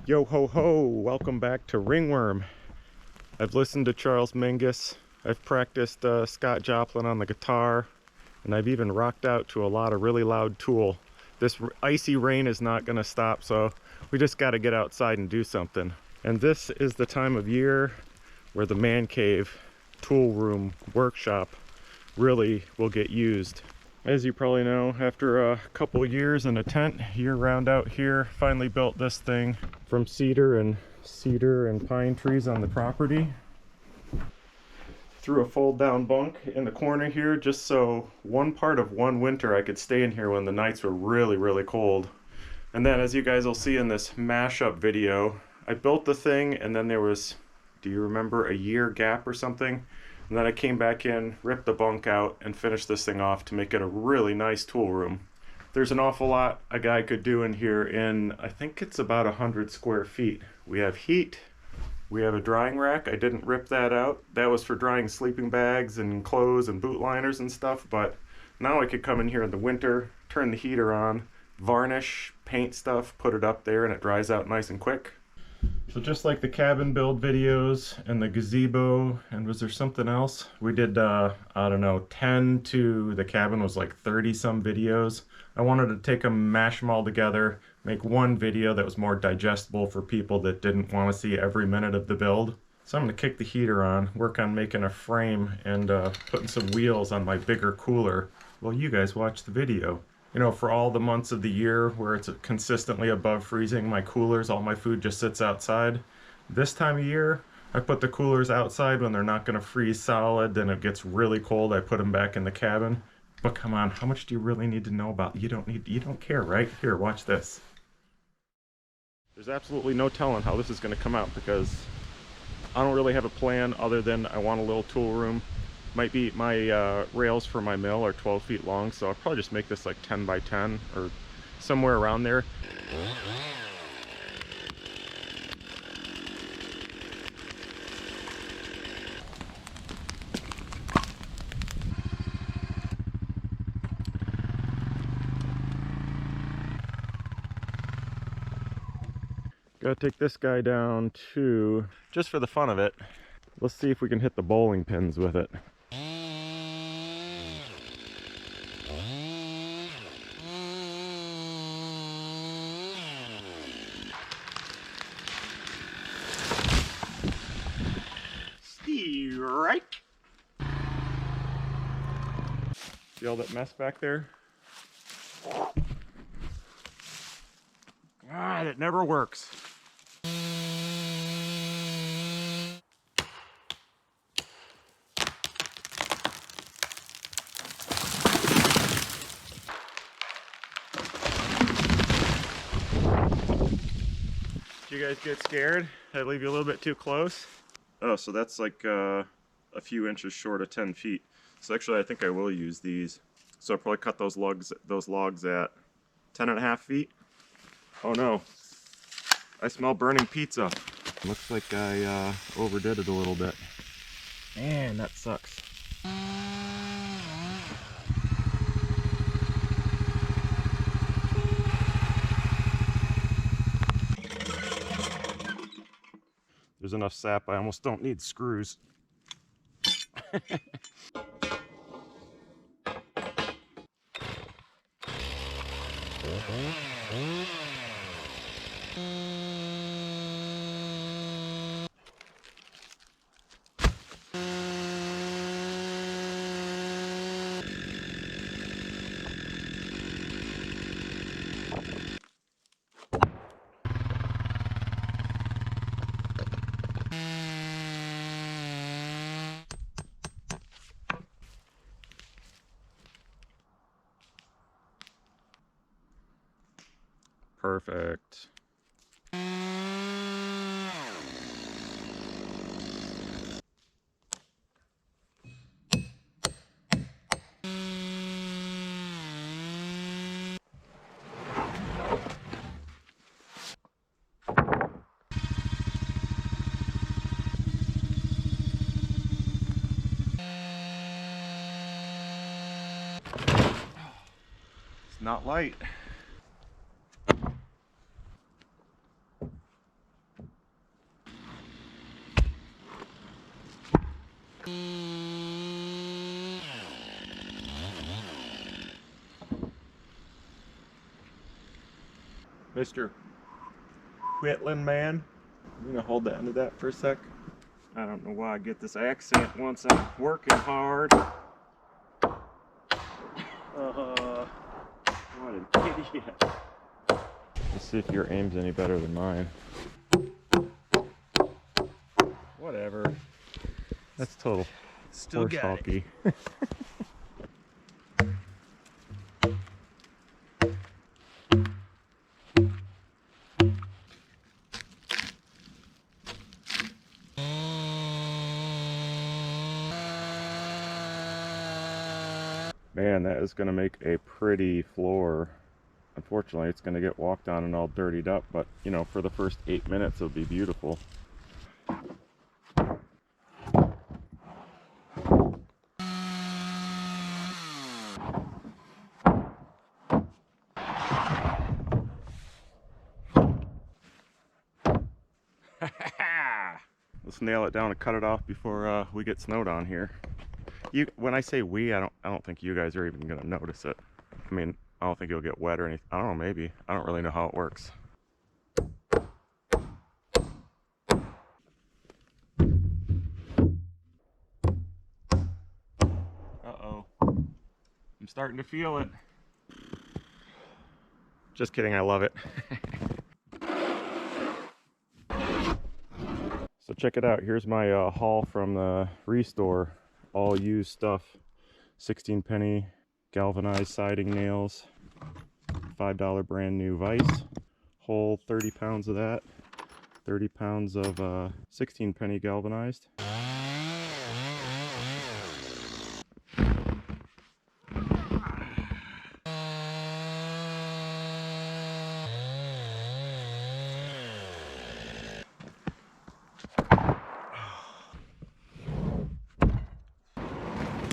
Yo ho ho, welcome back to Ringworm. I've listened to Charles Mingus, I've practiced Scott Joplin on the guitar, and I've even rocked out to a lot of really loud Tool. This icy rain is not gonna stop, so we just gotta get outside and do something. And this is the time of year where the man cave, tool room, workshop really will get used. As you probably know, after a couple years in a tent year-round out here, finally built this thing from cedar and pine trees on the property. Threw a fold-down bunk in the corner here just so one part of one winter I could stay in here when the nights were really cold. And then, as you guys will see in this mashup video, I built the thing and then there was, do you remember, a year gap or something? And then I came back in, ripped the bunk out, and finished this thing off to make it a really nice tool room. There's an awful lot a guy could do in here in, I think it's about 100 square feet. We have heat, we have a drying rack. I didn't rip that out. That was for drying sleeping bags and clothes and boot liners and stuff, but now I could come in here in the winter, turn the heater on, varnish, paint stuff, put it up there, and it dries out nice and quick. So just like the cabin build videos and the gazebo, and was there something else? We did, I don't know, 10 to the cabin was like 30 some videos. I wanted to take them, mash them all together, make one video that was more digestible for people that didn't want to see every minute of the build. So I'm going to kick the heater on, work on making a frame and putting some wheels on my bigger cooler while you guys watch the video. You know, for all the months of the year where it's consistently above freezing, my coolers, all my food just sits outside. This time of year, I put the coolers outside when they're not going to freeze solid. Then it gets really cold, I put them back in the cabin. But come on, how much do you really need to know about? You don't care, right? Here, watch this. There's absolutely no telling how this is going to come out because I don't really have a plan other than I want a little tool room. Might be my rails for my mill are 12 feet long, so I'll probably just make this like 10 by 10 or somewhere around there. Gotta take this guy down too, just for the fun of it. Let's see if we can hit the bowling pins with it. Right. See all that mess back there? God, it never works. Did you guys get scared? Did I leave you a little bit too close? Oh, so that's like a few inches short of 10 feet. So actually I think I will use these. So I'll probably cut those logs at 10.5 feet. Oh no, I smell burning pizza. Looks like I overdid it a little bit. Man, that sucks. There's enough sap, I almost don't need screws. Perfect. It's not light. Mr. Whitland man. I'm gonna hold that into that for a sec. I don't know why I get this accent once I'm working hard. What an idiot. Let's see if your aim's any better than mine. Whatever. That's total Still got it. Man, that is going to make a pretty floor. Unfortunately, it's going to get walked on and all dirtied up, but you know, for the first 8 minutes, it'll be beautiful. Let's nail it down and cut it off before we get snowed on here. When I say we, I don't think you guys are even gonna notice it. I mean, I don't think you'll get wet or anything. I don't know, maybe. I don't really know how it works. Uh-oh. I'm starting to feel it. Just kidding, I love it. So check it out. Here's my haul from the Restore. All used stuff. 16 penny galvanized siding nails. $5 brand new vise. Whole 30 pounds of that. 30 pounds of 16 penny galvanized.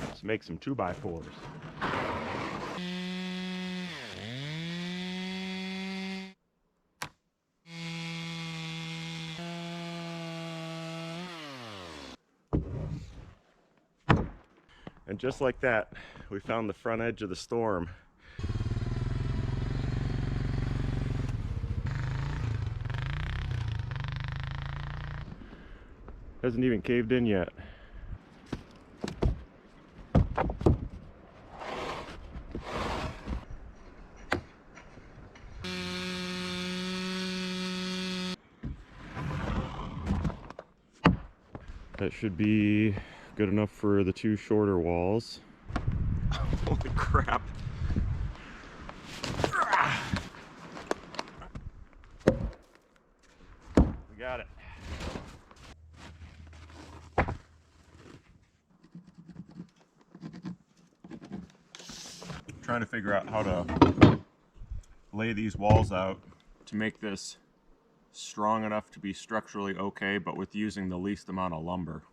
Let's make some 2x4s. And just like that, we found the front edge of the storm. Hasn't even caved in yet. That should be good enough for the 2 shorter walls. Holy crap. We got it. Trying to figure out how to lay these walls out to make this strong enough to be structurally okay, but with using the least amount of lumber.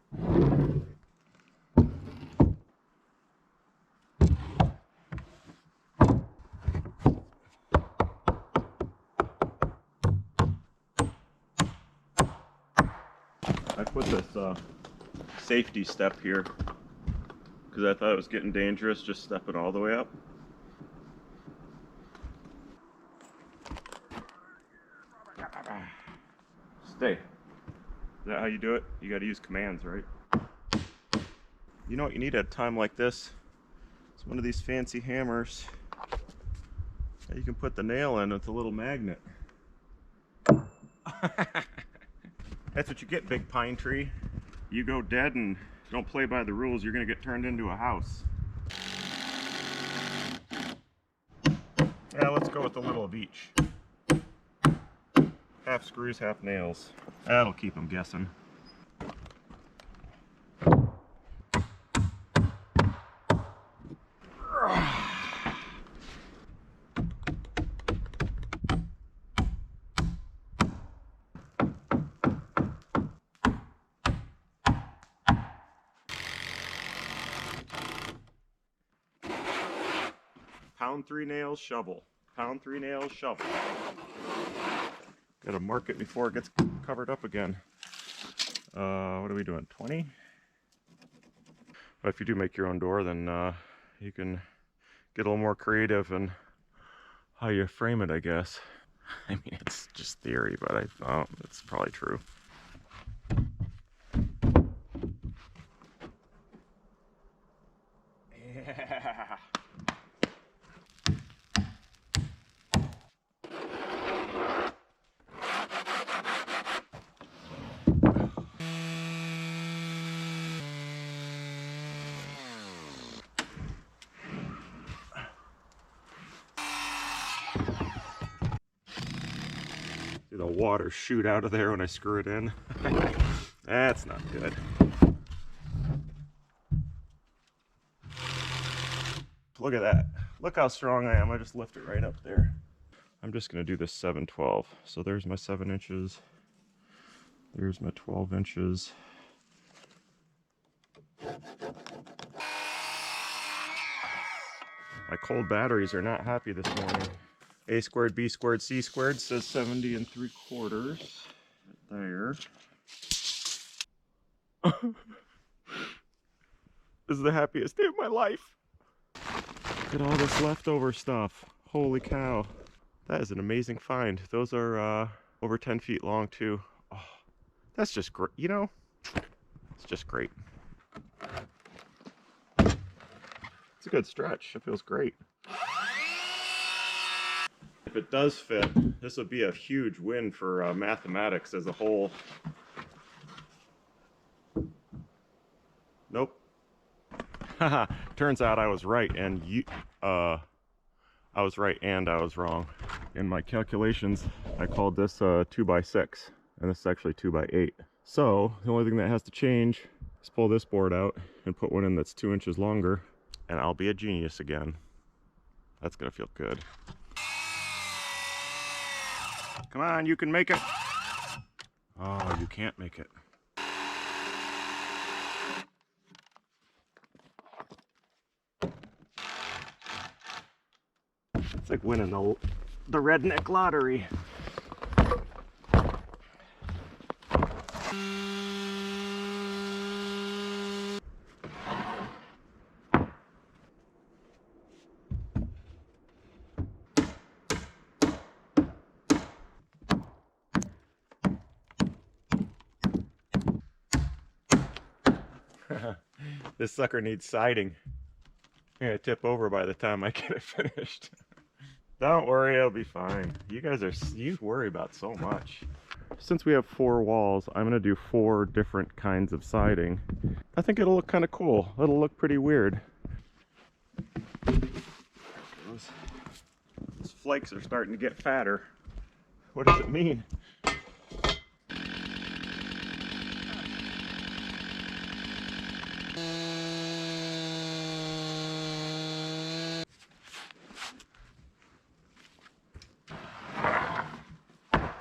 I put this safety step here because I thought it was getting dangerous just stepping all the way up. Stay. Is that how you do it? You gotta use commands, right? You know what you need at a time like this? It's one of these fancy hammers that you can put the nail in with a little magnet. That's what you get, big pine tree. You go dead and don't play by the rules, you're gonna get turned into a house. Yeah, let's go with a little of each. Half screws, half nails. That'll keep them guessing. Pound 3 nails, shovel. Pound 3 nails, shovel. Gotta mark it before it gets covered up again. What are we doing, 20? But if you do make your own door, then you can get a little more creative in how you frame it, I guess. I mean, it's just theory, but it's probably true. Yeah. See the water shoot out of there when I screw it in. That's not good. Look at that. Look how strong I am. I just lift it right up there. I'm just going to do this 7/12. So there's my 7 inches. There's my 12 inches. My cold batteries are not happy this morning. A squared B squared C squared says 70 3/4. There. This is the happiest day of my life. Look at all this leftover stuff. Holy cow. That is an amazing find. Those are over 10 feet long too. Oh, that's just great. You know, it's just great. It's a good stretch. It feels great. If it does fit, this would be a huge win for mathematics as a whole. Nope. Haha. Turns out I was right, and I was right and I was wrong. In my calculations, I called this 2x6, and this is actually 2x8. So the only thing that has to change is pull this board out and put one in that's 2 inches longer, and I'll be a genius again. That's gonna feel good. Come on, you can make it. Oh, you can't make it. It's like winning the redneck lottery. This sucker needs siding. I'm gonna tip over by the time I get it finished. Don't worry, it'll be fine. You worry about so much. Since we have 4 walls, I'm gonna do 4 different kinds of siding. I think it'll look kind of cool. It'll look pretty weird. Those flakes are starting to get fatter. What does it mean?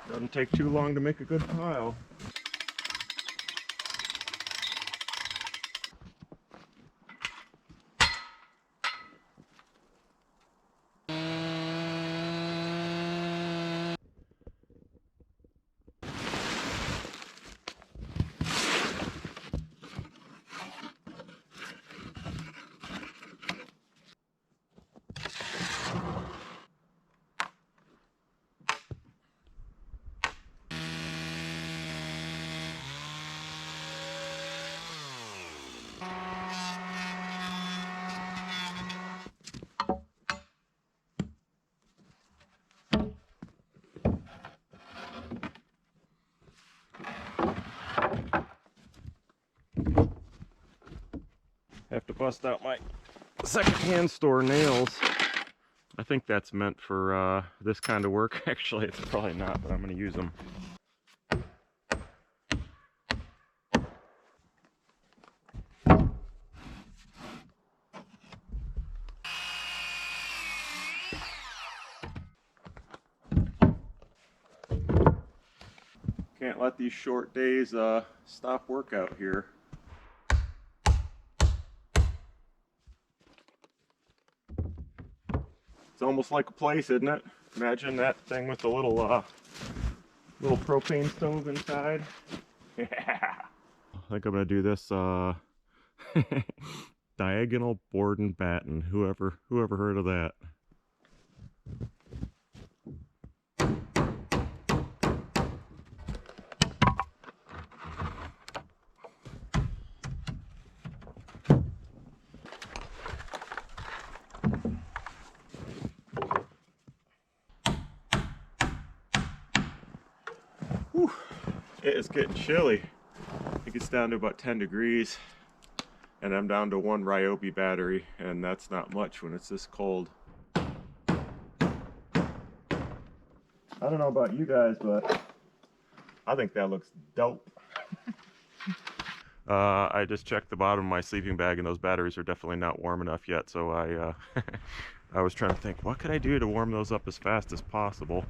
Doesn't take too long to make a good pile. Have to bust out my secondhand store nails. I think that's meant for this kind of work. Actually, it's probably not, but I'm going to use them. Can't let these short days stop work out here. It's almost like a place, isn't it? Imagine that thing with the little propane stove inside. Yeah. I think I'm gonna do this diagonal board and batten. Whoever heard of that? Whew. It is getting chilly. It gets down to about 10 degrees and I'm down to one Ryobi battery, and that's not much when it's this cold. I don't know about you guys, but I think that looks dope. I just checked the bottom of my sleeping bag and those batteries are definitely not warm enough yet, so I I was trying to think, what could I do to warm those up as fast as possible?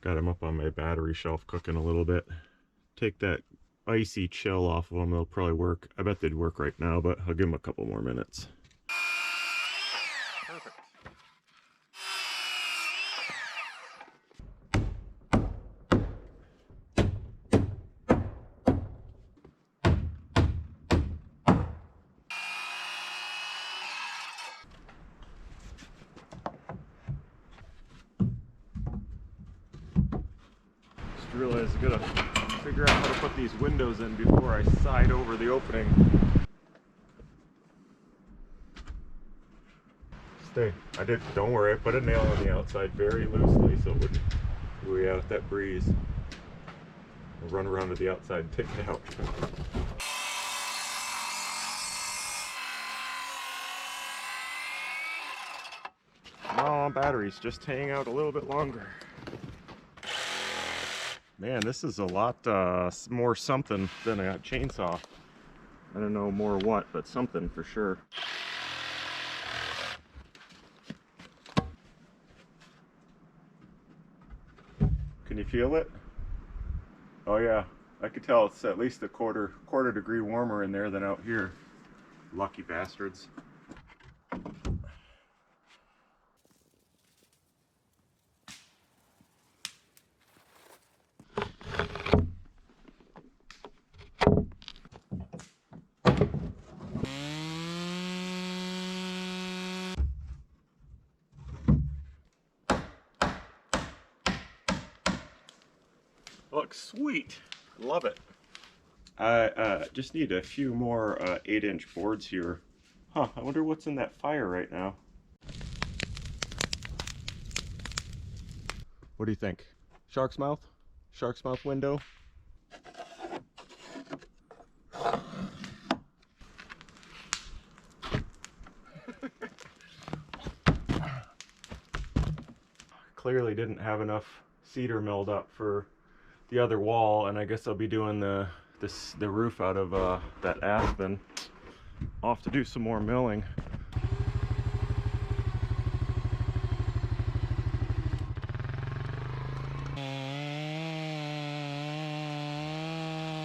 Got them up on my battery shelf cooking a little bit. Take that icy chill off of them, they'll probably work. I bet they'd work right now, but I'll give them a couple more minutes. Perfect. Just realized I gotta figure out how to put these windows in before I side over the opening. Stay. Don't worry, I put a nail on the outside very loosely so it wouldn't buoy out that breeze. I'll run around to the outside and take it out. Oh, batteries just hang out a little bit longer. Man, this is a lot more something than a chainsaw. I don't know more what, but something for sure. Can you feel it? Oh yeah, I could tell it's at least a quarter degree warmer in there than out here. Lucky bastards. Looks sweet. Love it. I just need a few more 8-inch boards here. Huh, I wonder what's in that fire right now. What do you think? Shark's mouth? Shark's mouth window? Clearly didn't have enough cedar milled up for the other wall, and I guess I'll be doing the roof out of that aspen. I'll have to do some more milling.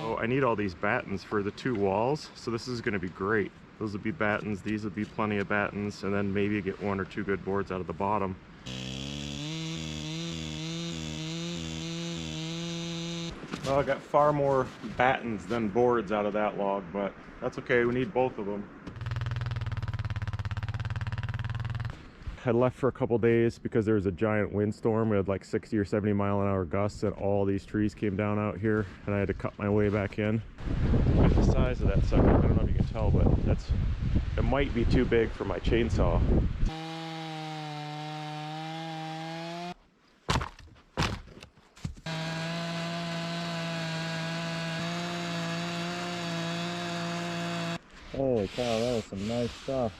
Oh, I need all these battens for the two walls, so this is going to be great. Those will be battens, these will be plenty of battens, and then maybe get one or two good boards out of the bottom. Well, I got far more battens than boards out of that log, but that's okay, we need both of them. I left for a couple days because there was a giant windstorm. We had like 60 or 70 mile-an-hour gusts and all these trees came down out here and I had to cut my way back in. Look at the size of that sucker. I don't know if you can tell, but it might be too big for my chainsaw. Holy cow, that was some nice stuff.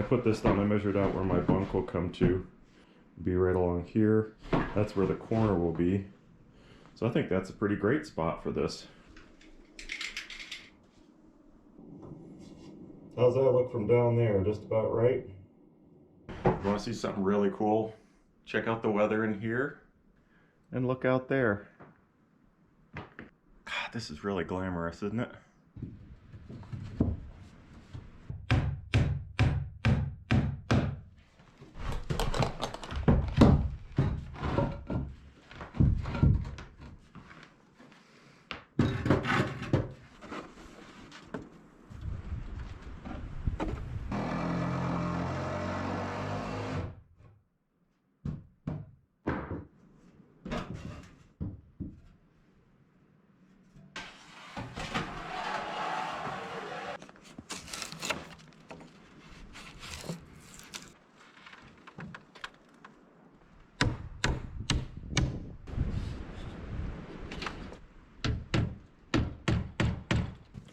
put this down, I measured out where my bunk will come to. Be right along here. That's where the corner will be. So I think that's a pretty great spot for this. How's that look from down there? Just about right? You want to see something really cool? Check out the weather in here and look out there. God, this is really glamorous, isn't it?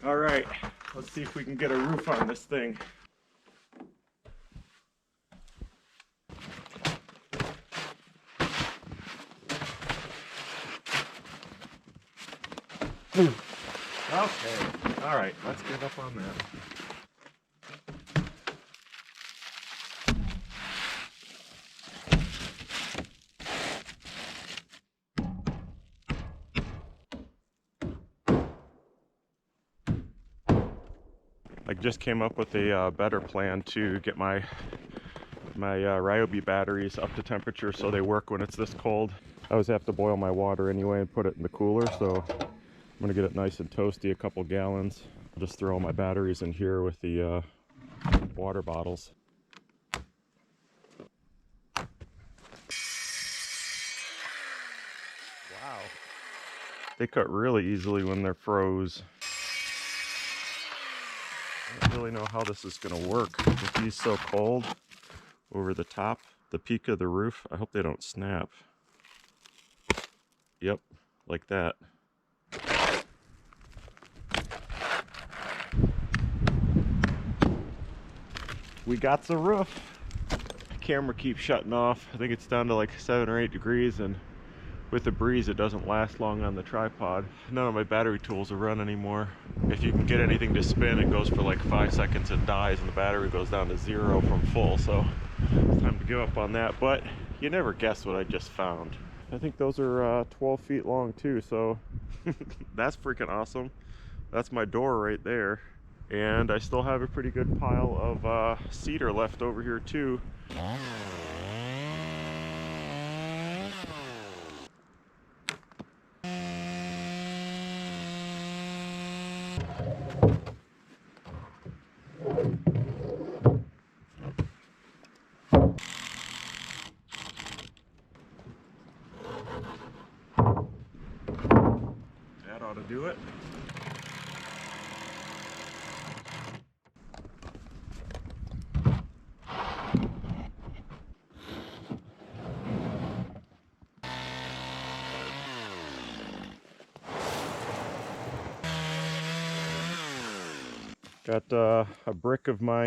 All right, let's see if we can get a roof on this thing. Okay, all right, let's get up on that. I just came up with a better plan to get my Ryobi batteries up to temperature so they work when it's this cold. I always have to boil my water anyway and put it in the cooler, so I'm gonna get it nice and toasty, a couple gallons. I'll just throw my batteries in here with the water bottles. Wow. They cut really easily when they're froze. I don't really know how this is going to work with these so cold over the top, the peak of the roof. I hope they don't snap. Yep, like that. We got the roof. The camera keeps shutting off. I think it's down to like 7 or 8 degrees, and with the breeze it doesn't last long on the tripod. None of my battery tools will run anymore. If you can get anything to spin, it goes for like 5 seconds and dies, and the battery goes down to 0 from full, so it's time to give up on that. But you never guess what I just found. I think those are 12 feet long too, so that's freaking awesome. That's my door right there, and I still have a pretty good pile of cedar left over here too. That ought to do it. Got a brick of my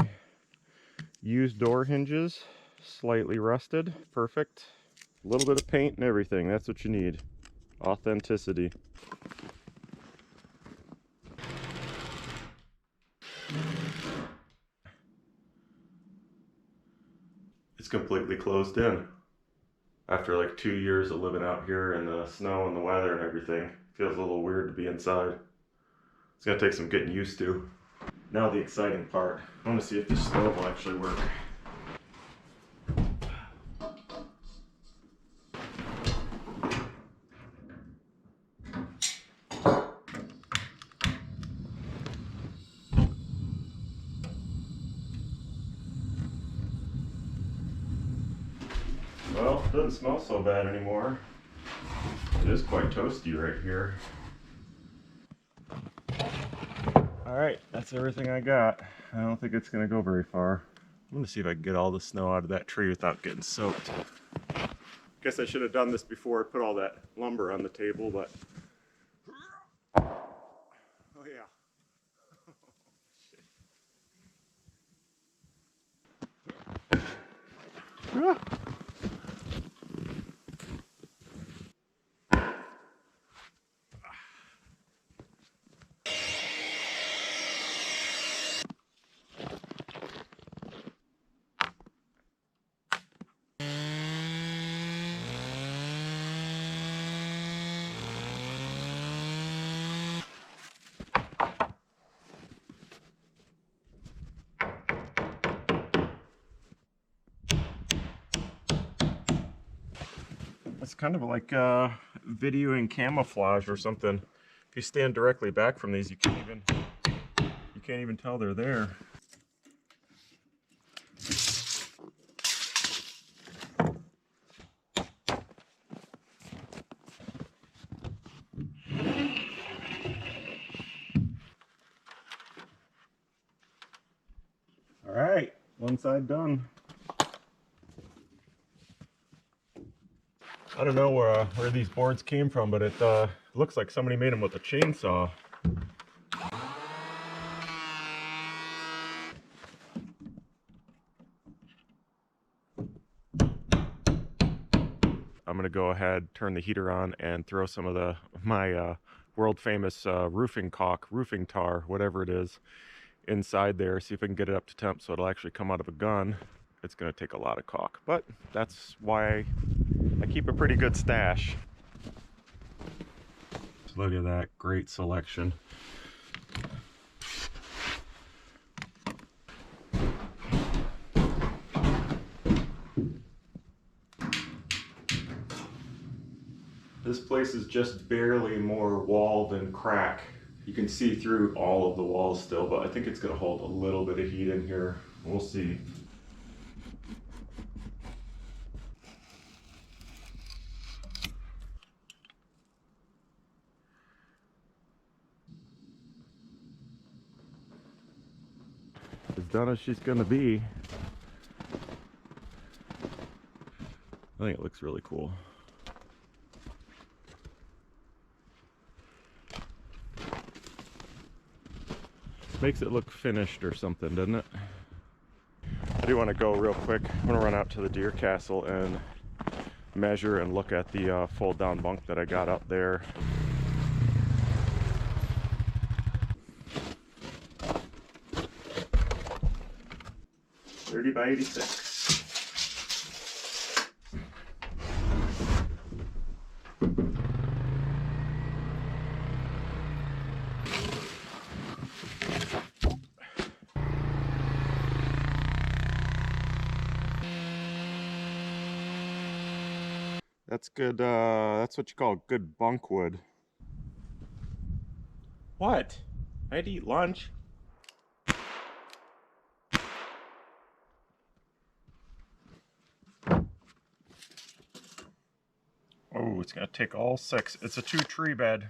used door hinges, slightly rusted, perfect. A little bit of paint and everything, that's what you need. Authenticity. It's completely closed in. After like 2 years of living out here in the snow and the weather and everything, feels a little weird to be inside. It's gonna take some getting used to. Now the exciting part. I want to see if this stove will actually work. Well, it doesn't smell so bad anymore. It is quite toasty right here. Alright, that's everything I got. I don't think it's going to go very far. I'm going to see if I can get all the snow out of that tree without getting soaked. Guess I should have done this before I put all that lumber on the table, but... Oh yeah. It's kind of like videoing camouflage or something. If you stand directly back from these, you can't even tell they're there. All right, one side done. I don't know where these boards came from, but it looks like somebody made them with a chainsaw. I'm gonna go ahead, turn the heater on, and throw some of my world famous roofing caulk, roofing tar, whatever it is, inside there. See if I can get it up to temp so it'll actually come out of a gun. It's gonna take a lot of caulk, but that's why I keep a pretty good stash. So look at that, great selection. This place is just barely more wall than crack. You can see through all of the walls still, but I think it's gonna hold a little bit of heat in here. We'll see. As done as she's gonna be. I think it looks really cool. Makes it look finished or something, doesn't it? I do want to go real quick. I'm gonna run out to the deer castle and measure and look at the fold down bunk that I got up there. $30 by $86. That's good, that's what you call good bunk wood. What? I had to eat lunch. Oh, it's gonna take all 6. It's a 2-tree bed.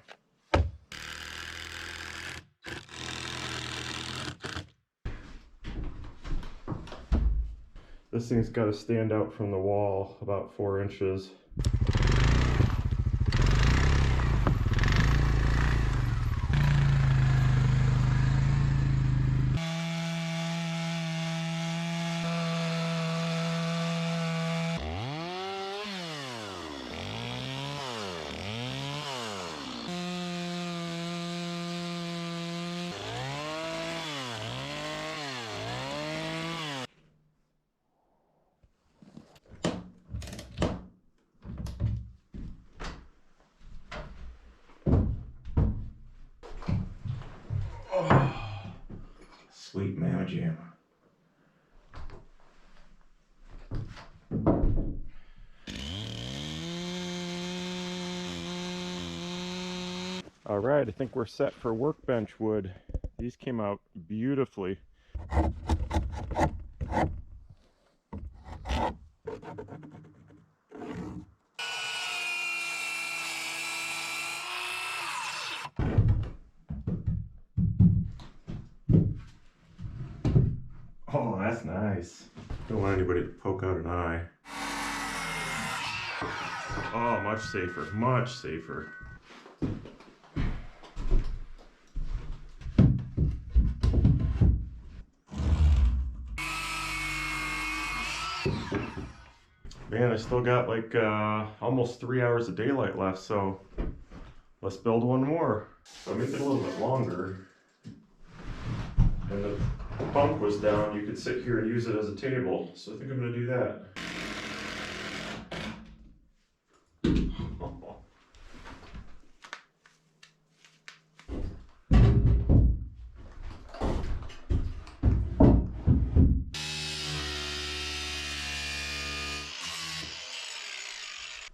This thing's got to stand out from the wall about 4 inches. Sweet mamma jamma. All right, I think we're set for workbench wood. These came out beautifully. Oh, that's nice. Don't want anybody to poke out an eye. Oh, much safer, much safer. Man, I still got like almost 3 hours of daylight left, so let's build one more. So make it a little bit longer. And the bunk was down, you could sit here and use it as a table. So I think I'm gonna do that.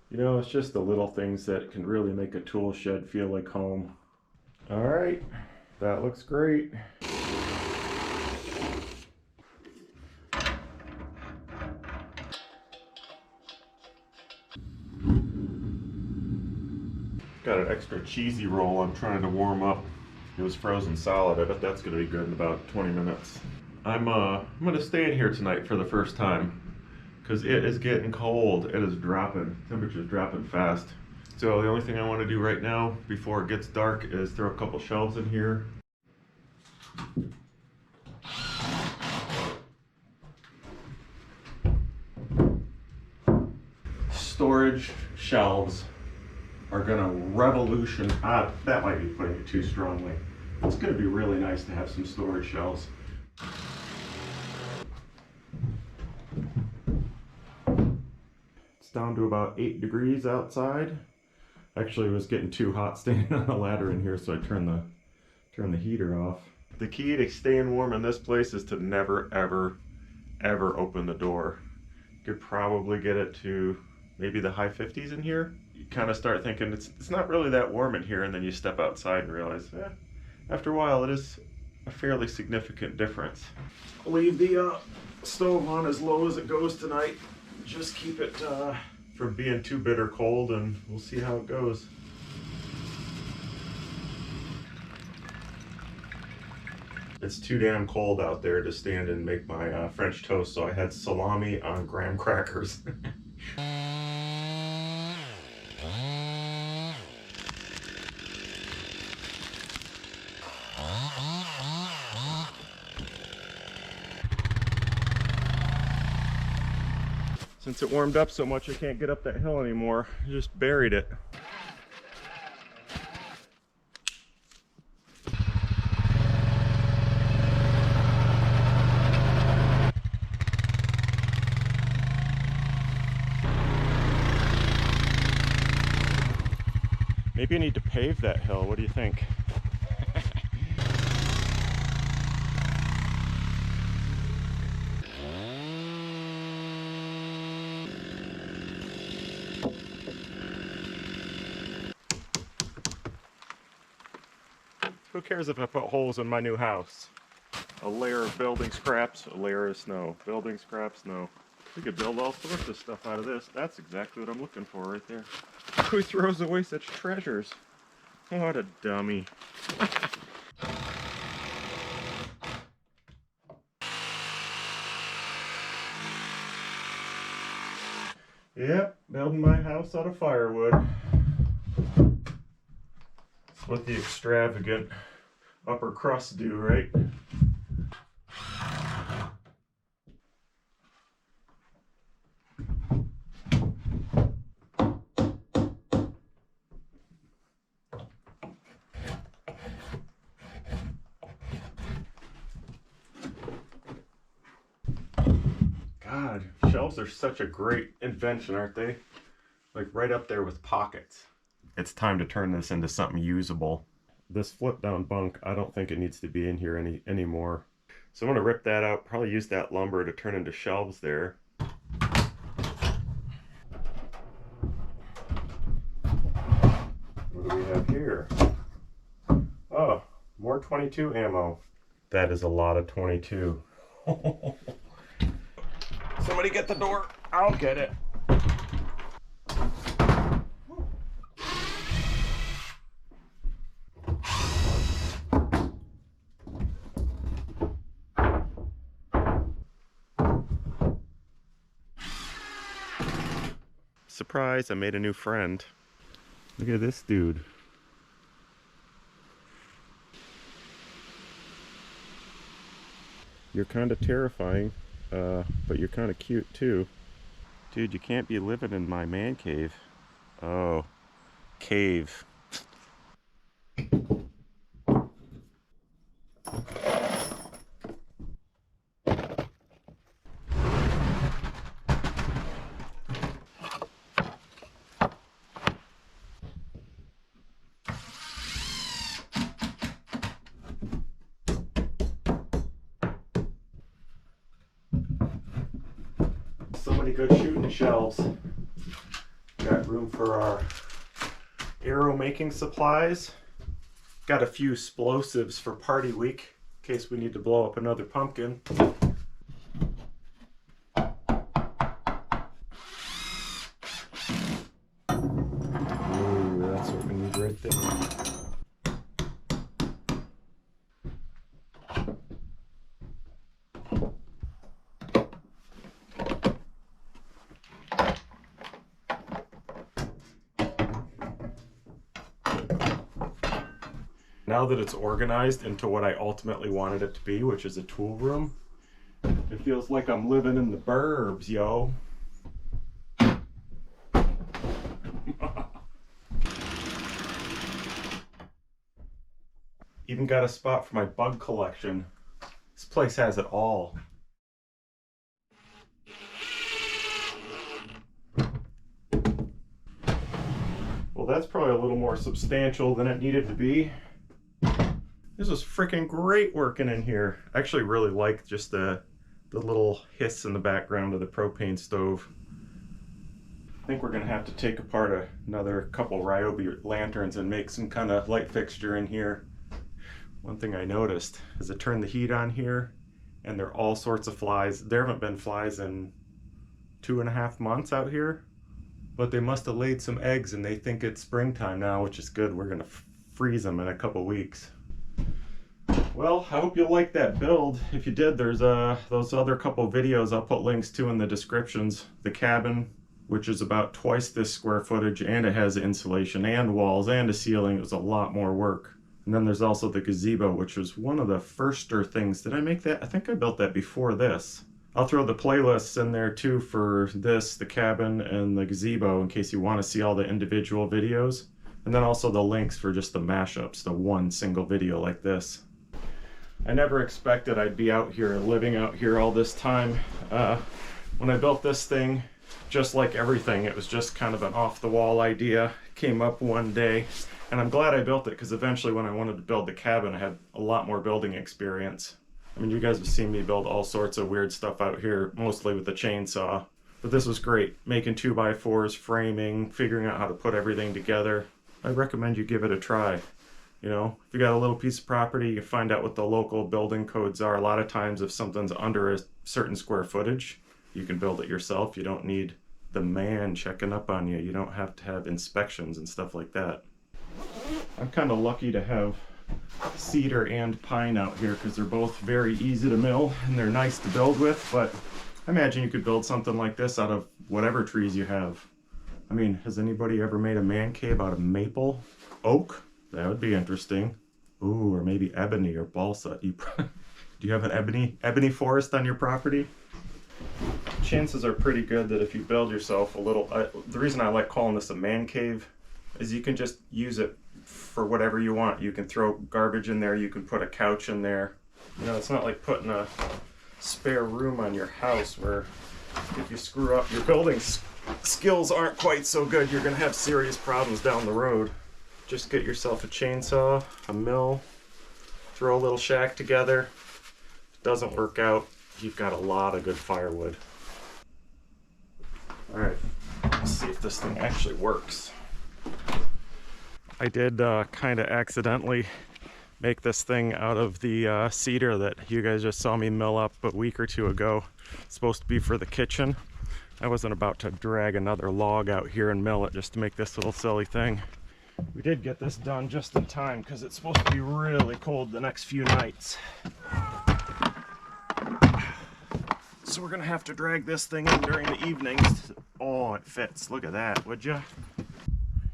You know, it's just the little things that can really make a tool shed feel like home. All right, that looks great. Got an extra cheesy roll I'm trying to warm up. It was frozen solid. I bet that's gonna be good in about 20 minutes. I'm gonna stay in here tonight for the first time because it is getting cold. It is dropping. Temperature's dropping fast. So the only thing I want to do right now before it gets dark is throw a couple shelves in here. Storage shelves are gonna revolution. That might be putting it too strongly. It's gonna be really nice to have some storage shelves. It's down to about 8 degrees outside. Actually, it was getting too hot standing on the ladder in here, so I turned the heater off. The key to staying warm in this place is to never, ever, ever open the door. You could probably get it to maybe the high 50s in here. You kind of start thinking it's not really that warm in here, and then you step outside and realize, after a while, it is a fairly significant difference. I'll leave the stove on as low as it goes tonight. Just keep it from being too bitter cold, and we'll see how it goes. It's too damn cold out there to stand and make my French toast, so I had salami on graham crackers. Since it warmed up so much, I can't get up that hill anymore. I just buried it. Maybe I need to pave that hill. What do you think? Who cares if I put holes in my new house? A layer of building scraps, a layer of snow. Building scraps, snow. We could build all sorts of stuff out of this. That's exactly what I'm looking for right there. Who throws away such treasures? What a dummy. Yep, building my house out of firewood. That's what the extravagant upper crust do, right? God, shelves are such a great invention, aren't they? Like right up there with pockets. It's time to turn this into something usable. This flip down bunk, I don't think it needs to be in here anymore. So I'm gonna rip that out, probably use that lumber to turn into shelves there. What do we have here? Oh, more 22 ammo. That is a lot of 22. Somebody get the door. I'll get it. Surprise, I made a new friend. Look at this dude. You're kind of terrifying, but you're kind of cute too. Dude, you can't be living in my man cave. Oh, cave. So many good shooting shelves. Got room for our arrow making supplies. Got a few explosives for party week in case we need to blow up another pumpkin. Ooh, that's what we need right there. Now that it's organized into what I ultimately wanted it to be, which is a tool room, it feels like I'm living in the burbs, yo. Even got a spot for my bug collection. This place has it all. Well, that's probably a little more substantial than it needed to be. This was freaking great working in here. I actually really like just the little hiss in the background of the propane stove. I think we're gonna have to take apart another couple Ryobi lanterns and make some kind of light fixture in here. One thing I noticed is I turned the heat on here and there are all sorts of flies. There haven't been flies in 2.5 months out here, but they must have laid some eggs and they think it's springtime now, which is good. We're gonna freeze them in a couple weeks. Well, I hope you liked that build. If you did, there's those other couple videos I'll put links to in the descriptions. The cabin, which is about twice this square footage, and it has insulation and walls and a ceiling. It was a lot more work. And then there's also the gazebo, which was one of the firster things. Did I make that? I think I built that before this. I'll throw the playlists in there too for this, the cabin, and the gazebo in case you want to see all the individual videos. And then also the links for just the mashups, the one single video like this. I never expected I'd be out here, living out here all this time. When I built this thing, just like everything, it was just kind of an off-the-wall idea. Came up one day, and I'm glad I built it because eventually when I wanted to build the cabin, I had a lot more building experience. I mean, you guys have seen me build all sorts of weird stuff out here, mostly with the chainsaw. But this was great, making 2x4s, framing, figuring out how to put everything together. I recommend you give it a try. You know, if you got a little piece of property, you find out what the local building codes are. A lot of times if something's under a certain square footage, you can build it yourself. You don't need the man checking up on you. You don't have to have inspections and stuff like that. I'm kind of lucky to have cedar and pine out here because they're both very easy to mill and they're nice to build with, but I imagine you could build something like this out of whatever trees you have. I mean, has anybody ever made a man cave out of maple? Oak? That would be interesting. Ooh, or maybe ebony or balsa. Do you have an ebony forest on your property? Chances are pretty good that if you build yourself a little... the reason I like calling this a man cave is you can just use it for whatever you want. You can throw garbage in there, you can put a couch in there. You know, it's not like putting a spare room on your house where if you screw up, your building skills aren't quite so good, you're gonna have serious problems down the road. Just get yourself a chainsaw, a mill, throw a little shack together. If it doesn't work out, you've got a lot of good firewood. All right, let's see if this thing actually works. I did kind of accidentally make this thing out of the cedar that you guys just saw me mill up a week or two ago. It's supposed to be for the kitchen. I wasn't about to drag another log out here and mill it just to make this little silly thing. We did get this done just in time because it's supposed to be really cold the next few nights. So we're gonna have to drag this thing in during the evenings. Oh, it fits. Look at that, would you?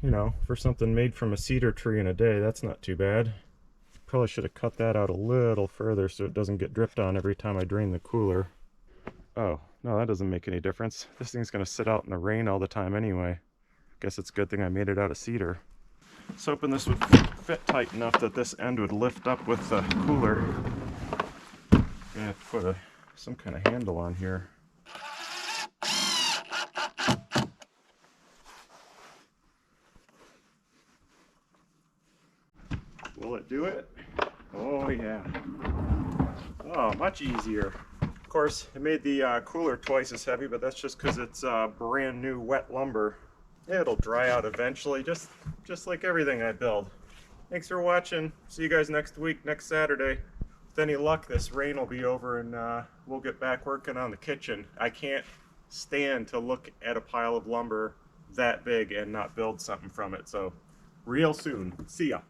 You know, for something made from a cedar tree in a day, that's not too bad. Probably should have cut that out a little further so it doesn't get dripped on every time I drain the cooler. Oh, No, that doesn't make any difference. This thing's gonna sit out in the rain all the time anyway. Guess it's a good thing I made it out of cedar. I was hoping this would fit tight enough that this end would lift up with the cooler. I'm gonna have to put some kind of handle on here. Will it do it? Oh yeah. Oh, much easier. Of course, it made the cooler twice as heavy, but that's just because it's brand new wet lumber. It'll dry out eventually, just like everything I build. Thanks for watching. See you guys next week, next Saturday. With any luck, this rain will be over and we'll get back working on the kitchen. I can't stand to look at a pile of lumber that big and not build something from it. So, real soon. See ya.